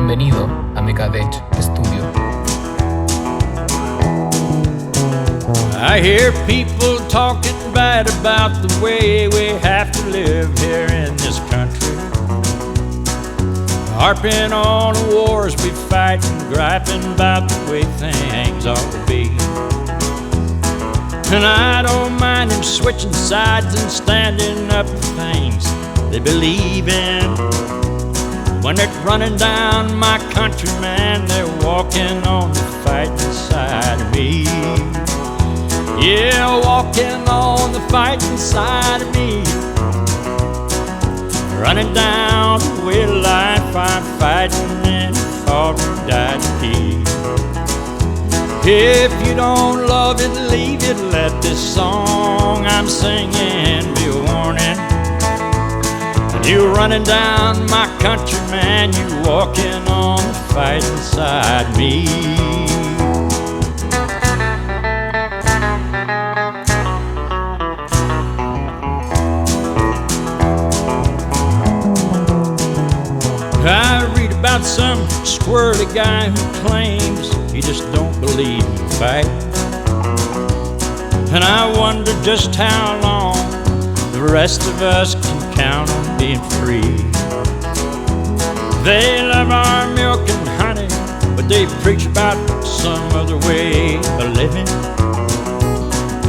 Bienvenido a Mekaddesh Studio. I hear people talking bad about the way we have to live here in this country, harping on the wars we fight and griping about the way things ought to be. And I don't mind them switching sides and standing up for things they believe in. When they're running down my country, man, they're walking on the fighting side of me. Yeah, walking on the fighting side of me. Running down the way of life, I'm fighting and fought and died to keep. If you don't love it, leave it. Let this song I'm singing be a warning. You running down my country, man, you walking on the fighting side of me. I read about some squirrely guy who claims he just don't believe in fight. And I wonder just how long the rest of us can count on being free. They love our milk and honey, but they preach about some other way of living.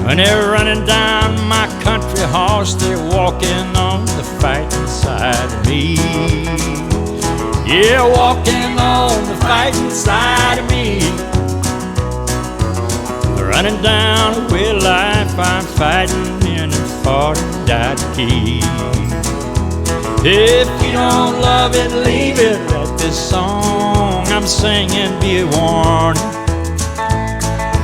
When they're running down my country horse, they're walking on the fighting side of me. Yeah, walking on the fighting side of me. Running down the way of life, I'm fighting in and fought and died to keep. If you don't love it, leave it. Let this song I'm singing be a warning.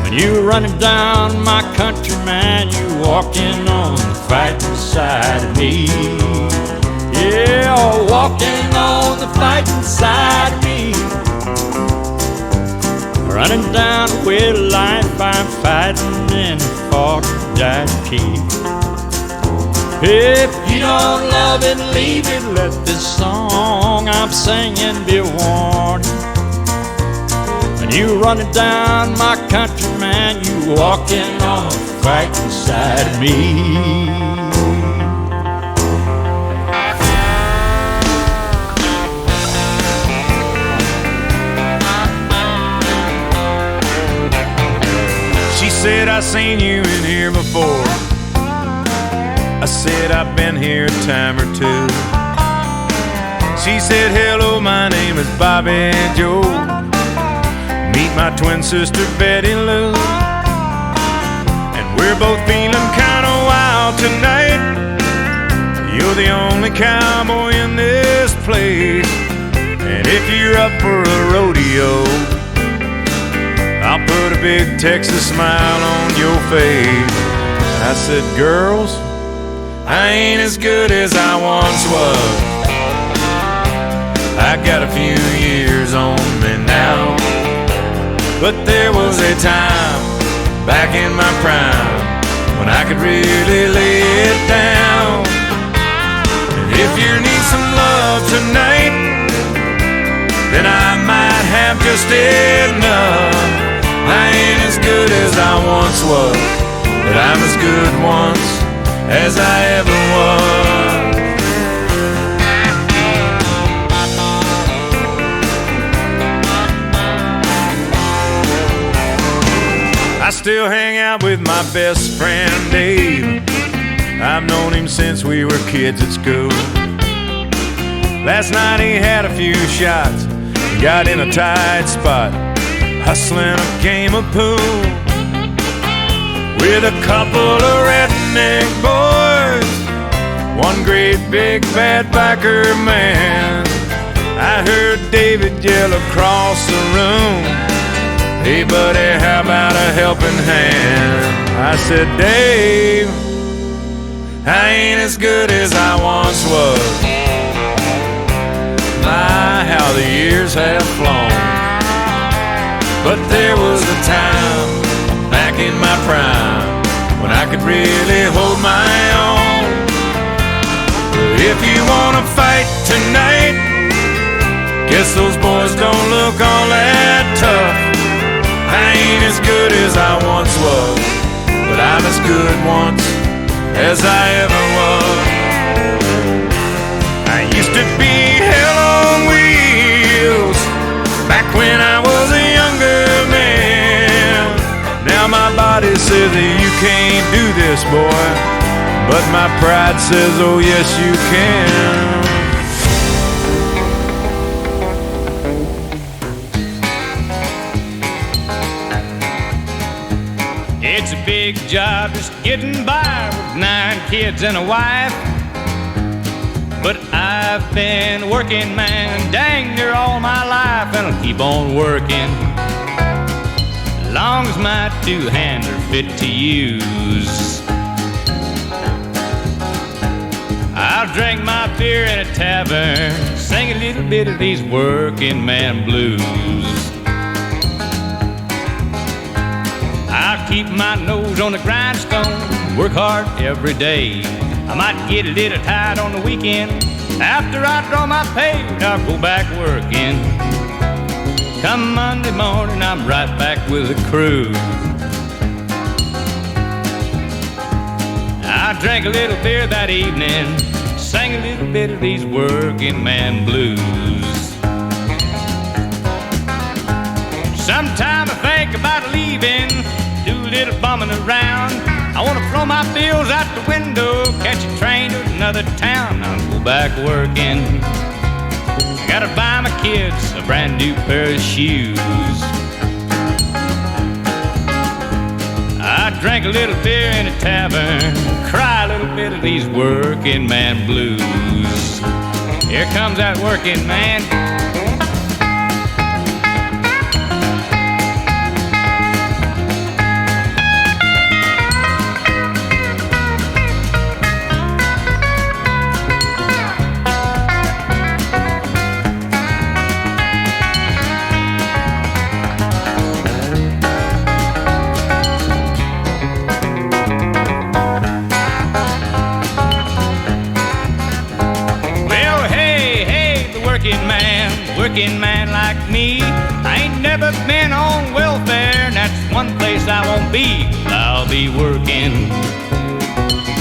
When you're running down my country, man, you walking on the fighting side of me. Yeah, walking on the fighting side of me. Running down the way of life, I'm fighting and fought and died to keep. If you don't love it, leave it. Let this song I'm singing be a warning. When you running down my country, man, you walking on the fighting side of me. She said, I seen you in here before. I said, I've been here a time or two. She said, hello, my name is Bobby Joe. Meet my twin sister, Betty Lou. And we're both feeling kinda wild tonight. You're the only cowboy in this place. And if you're up for a rodeo, I'll put a big Texas smile on your face. I said, girls, I ain't as good as I once was. I got a few years on me now, but there was a time back in my prime when I could really lay it down. And if you need some love tonight, then I might have just enough. I ain't as good as I once was, but I'm as good once as I ever was. I still hang out with my best friend Dave. I've known him since we were kids at school. Last night he had a few shots, got in a tight spot, hustling a game of pool with a couple of redneck boys, one great big fat biker man. I heard David yell across the room, hey buddy, how about a helping hand? I said, Dave, I ain't as good as I once was. My, how the years have flown. But there was a time back in my prime when I could really hold my own. If you wanna fight tonight, guess those boys don't look all that tough. I ain't as good as I once was, but I'm as good once as I ever was. I used to be hell on wheels back when I was a younger man. Now my body says that you can't do this, boy, but my pride says, oh yes you can. It's a big job just getting by with 9 kids and a wife. But I've been working, man, dang near all my life, and I'll keep on working long as my 2 hands are fit to use. I'll drink my beer in a tavern, sing a little bit of these working man blues. I'll keep my nose on the grindstone, work hard every day. I might get a little tired on the weekend. After I draw my pay, I'll go back working. Come Monday morning, I'm right back with the crew. I drank a little beer that evening, sang a little bit of these working man blues. Sometime I think about leaving, do a little bumming around. I want to throw my bills out the window, catch a train to another town. I'll go back working. I gotta buy my kids a brand new pair of shoes. I drank a little beer in a tavern, cry a little bit of these working man blues. Here comes that working man. Working man like me, I ain't never been on welfare, and that's one place I won't be. I'll be working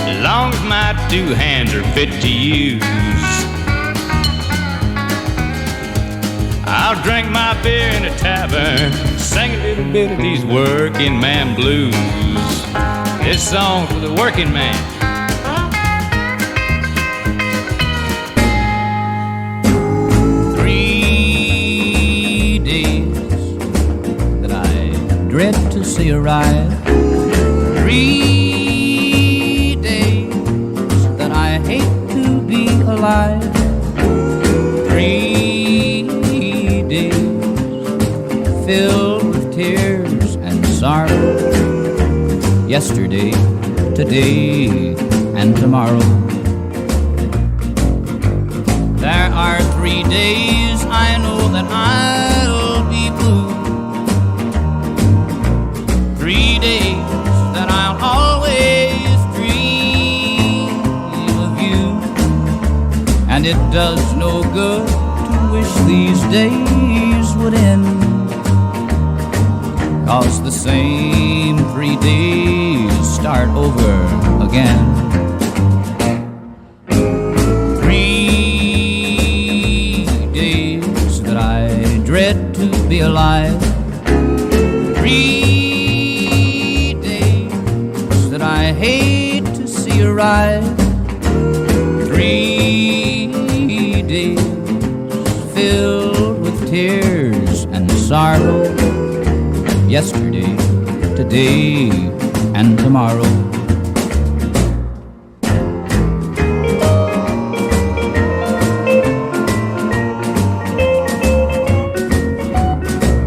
as long as my 2 hands are fit to use. I'll drink my beer in a tavern, sing a little bit of these working man blues. This song's for the working man. Dread to see arrive. 3 days that I hate to be alive. 3 days filled with tears and sorrow. Yesterday, today, and tomorrow. There are 3 days I know that I'll be blue. 3 days that I'll always dream of you. And it does no good to wish these days would end, 'cause the same 3 days start over again. 3 days that I dread to be alive. 3 I hate to see arrive. 3 days filled with tears and sorrow. Yesterday, today, and tomorrow.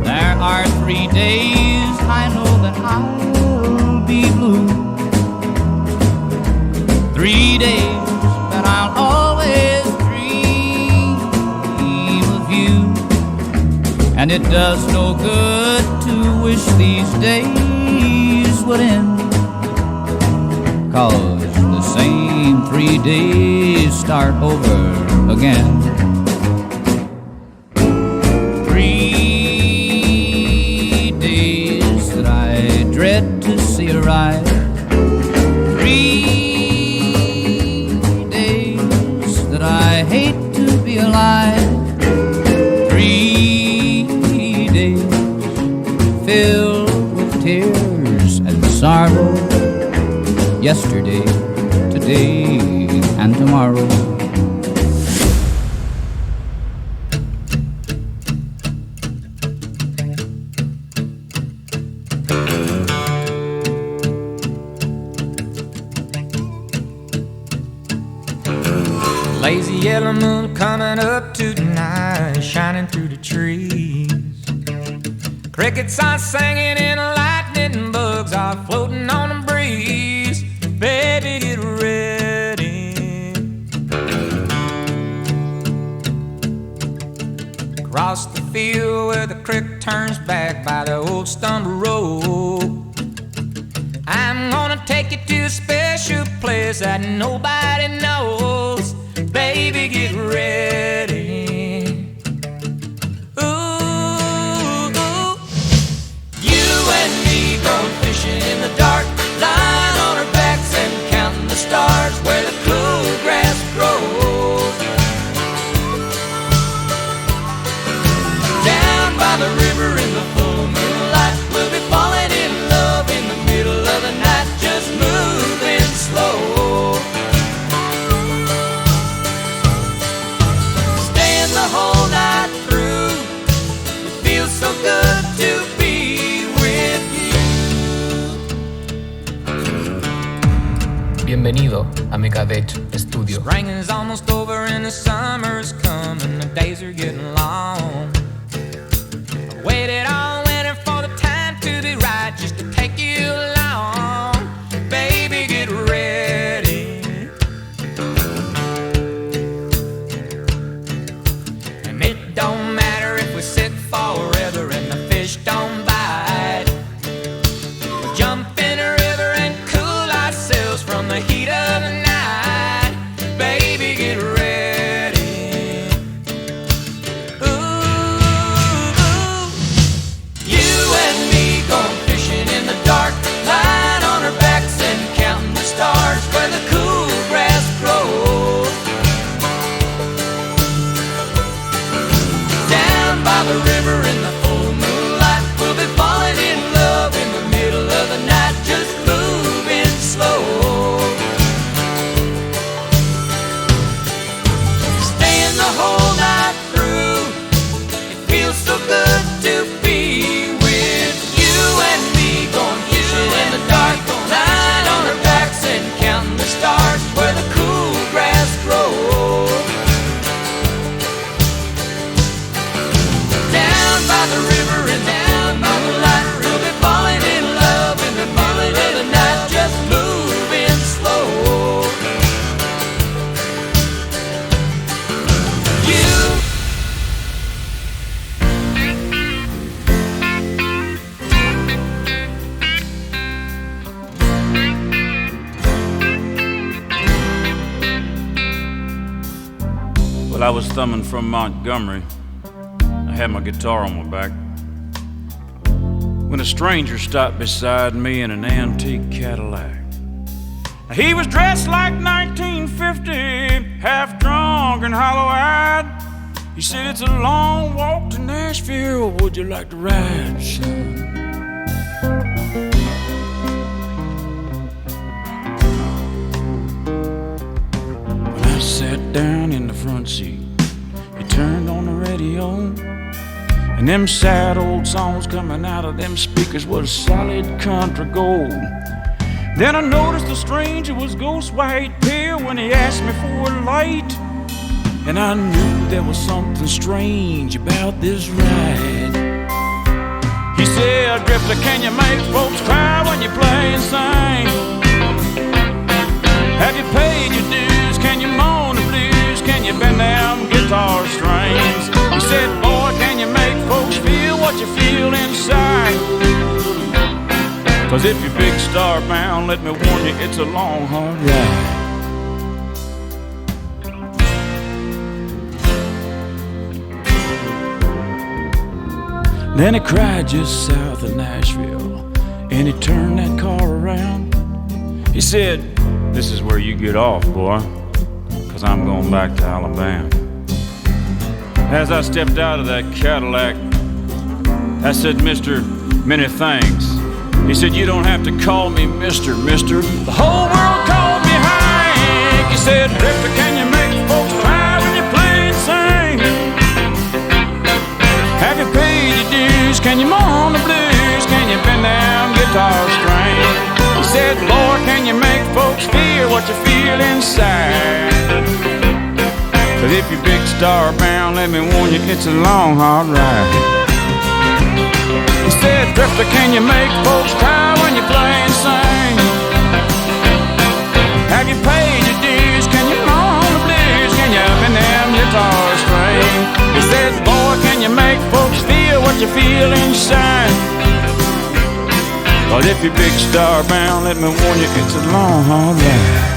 There are 3 days I know that I'll be blue. 3 days that I'll always dream of you. And it does no good to wish these days would end, 'cause the same 3 days start over again. 3 ride. 3 days that I hate to be alive. 3 days filled with tears and sorrow. Yesterday, today, and tomorrow. Lazy yellow moon coming up tonight, shining through the trees. Crickets are singing and lightning bugs are floating on the breeze. Baby, get ready. Across the field where the creek turns back by the old stumble road, I'm gonna take you to a special place that nobody knows. Baby, get ready. Ooh, ooh. You and me going fishing in the dark, lying on our backs and counting the stars where the cool grass grows. Down by the river in the full moonlight, we'll be falling in love in the middle of the night, just moving slow. The whole night through, it feels so good to be with you. Bienvenido a Mekaddesh Studio. Spring is almost over and the summer's coming, the days are getting long. I waited all winter for the time to be right, just to take you along. Baby, get ready. Don't matter if we sit forever and the fish don't bite. We'll jump in a river and cool ourselves from the heat of the night. Baby, get ready. Ooh, ooh. You and me going fishing in the dark, lying on our backs and counting the stars where the cool grass grows. By the river in the full moonlight, we'll be falling in love in the middle of the night, just moving slow. Staying the whole night through, it feels so good to be with you and me going fishing in the dark, lying on our backs and counting the stars where the cool grass grows. By the river and down by the light, we'll be falling in love in the middle of the night, just moving slow. You. Well, I was thumbing from Montgomery. I had my guitar on my back when a stranger stopped beside me in an antique Cadillac. He was dressed like 1950, half drunk and hollow-eyed. He said, "It's a long walk to Nashville. Would you like to ride, son?" When I sat down in the front seat, he turned on the radio, and them sad old songs coming out of them speakers was solid country gold. Then I noticed the stranger was ghost white pale when he asked me for a light, and I knew there was something strange about this ride. He said, "Drifter, can you make folks cry when you play and sing? Have you paid your dues? Can you moan the blues? Can you bend them guitar strings?" He said, "Boy, can you make folks feel what you feel inside? 'Cause if you're big star bound, let me warn you, it's a long, hard ride." Then he cried just south of Nashville And he turned that car around. He said, "This is where you get off, boy, 'cause I'm going back to Alabama." As I stepped out of that Cadillac, I said, "Mister, many thanks." He said, "You don't have to call me Mister. The whole world called me Hank." He said, "Drifter, can you make folks cry when you play and sing? Have you paid your dues? Can you mourn the blues? Can you bend down guitar string?" He said, "Lord, can you make folks feel what you feel inside? 'Cause if you're big star bound, let me warn you, it's a long, hard ride." He said, "Drifter, can you make folks cry when you play and sing? Have you paid your dues? Can you mourn the blues? Can you bend them guitar string?" He said, "Lord, can you make folks feel what you feel inside? But if you're big star bound, let me warn you, it's a long, hard ride.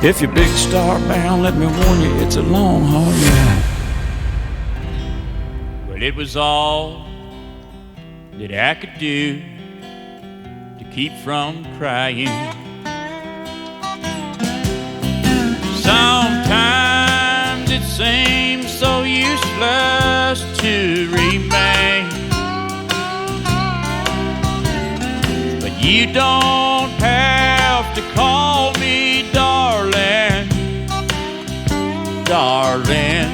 If you're big star bound, let me warn you, it's a long, hard ride." Well, it was all that I could do to keep from crying. Sometimes it seems so useless to remain, but you don't have to call me darling, darling.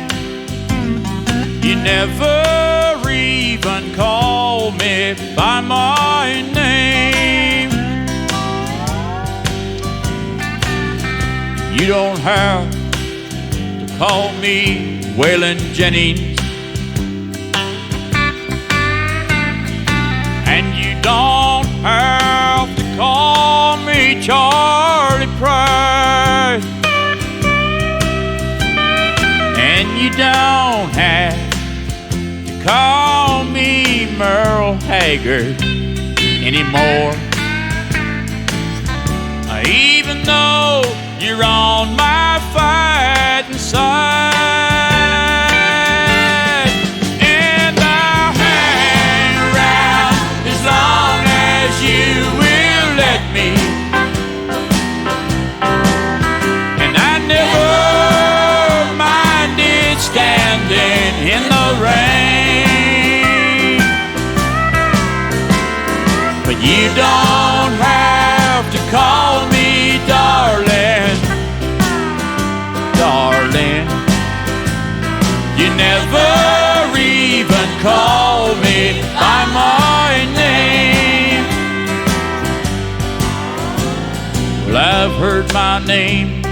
You never even call me by my name. You don't have to call me Waylon Jennings, and you don't have to call me Charlie Price, and you don't have call me Merle Haggard anymore. Even though you're on my fighting side, and I'll hang around as long as you will let me. And I never minded standing in the rain. But you don't have to call me darling, darling. You never even call me by my name. Well, I've heard my name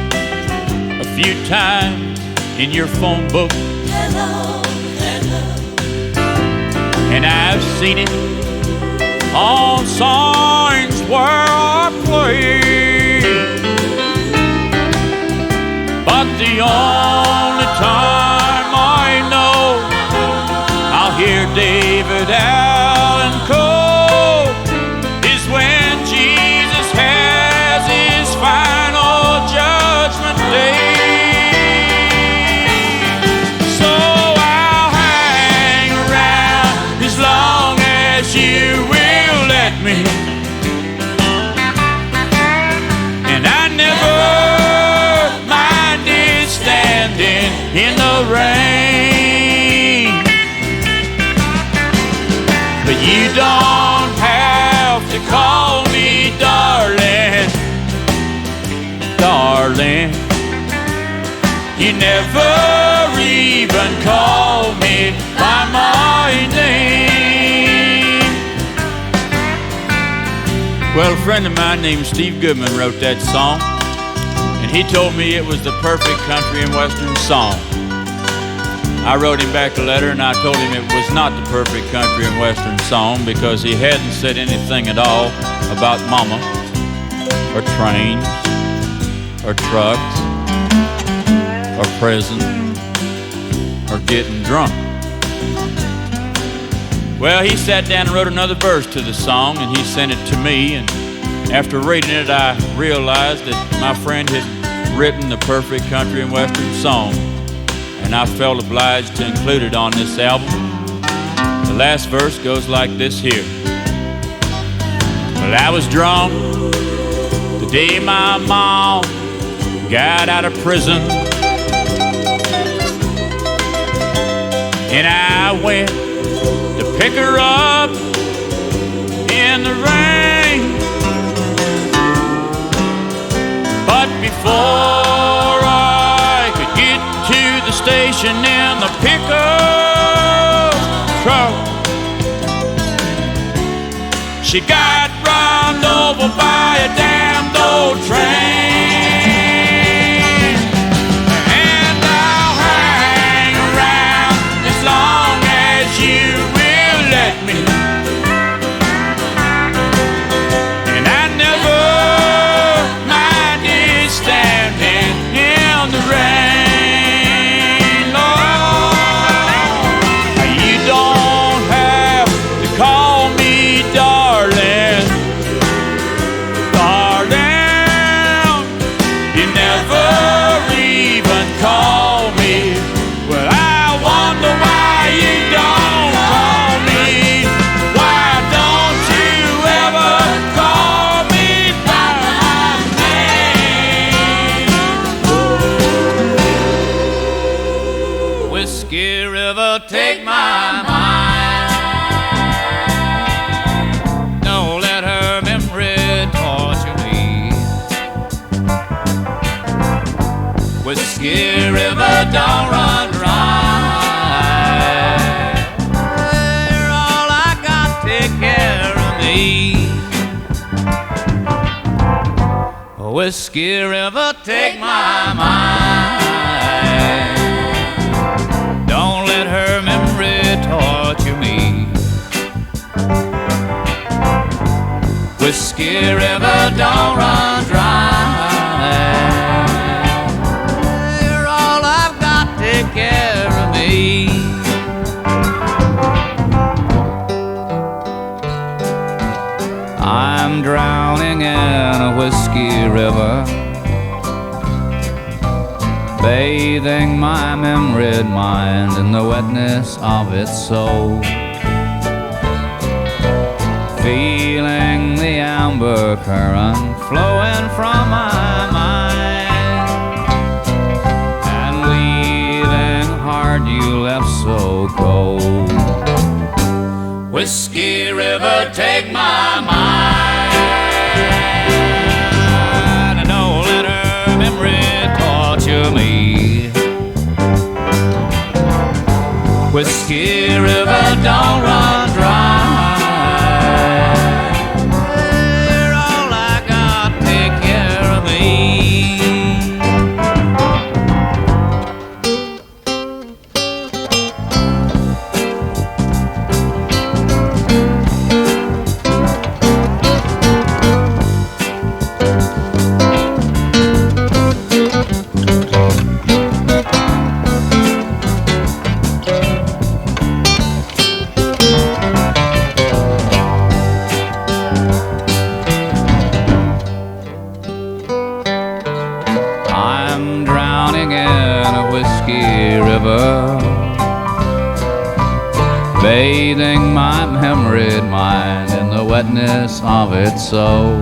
a few times in your phone book. Hello, hello. And I've seen it on signs where I play, but the only time I know I'll hear David Allen Coe is when Jesus has his final judgment day. So I'll hang around as long as you will let me. And I never minded standing in the rain. But you don't have to call me darling, darling. You never even call me by my name. Well, a friend of mine named Steve Goodman wrote that song, and he told me it was the perfect country and western song. I wrote him back a letter and I told him it was not the perfect country and western song because he hadn't said anything at all about mama or trains or trucks or prison or getting drunk. Well, he sat down and wrote another verse to the song and he sent it to me, and after reading it I realized that my friend had written the perfect country and western song, and I felt obliged to include it on this album. The last verse goes like this here. Well, I was drunk the day my mom got out of prison, and I went to pick her up in the rain. But before I could get to the station in the pickup truck, she got run over by a damned old train. And I'll hang around as long as you will let me. And I never minded standing in the rain. Lord, you don't have to call me darling, darling. You never even call me. Well, I wonder why you don't call me. Why don't you ever call me by my name? Whiskey River, take my mind. Don't let her memory torture me. Whiskey River, don't run dry. You're all I got, take care of me. Whiskey River, take my mind. Don't let her memory torture me. Whiskey River, don't run dry. You're all I've got, take care of me. I'm drowning in a whiskey river, bathing my memoried mind in the wetness of its soul, feeling the amber current flowing from my mind, and leaving a heart you left so cold. Whiskey River, take my mind, and don't let her memory torture me. Whiskey River, don't run dry. You're all I got, take care of me. I'm drowning in a whiskey river, bathing my memoried mind in the wetness of its soul,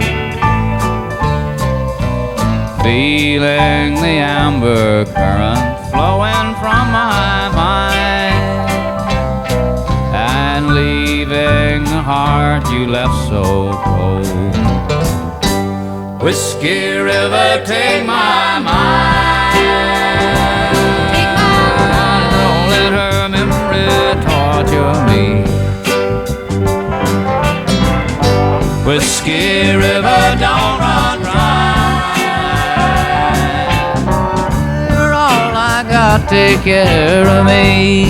feeling the amber current flowing from my mind, and leaving the heart you left so cold. Whiskey River, take my mind. Don't let her memory torture me. Whiskey River, don't run dry. You're all I got, take care of me.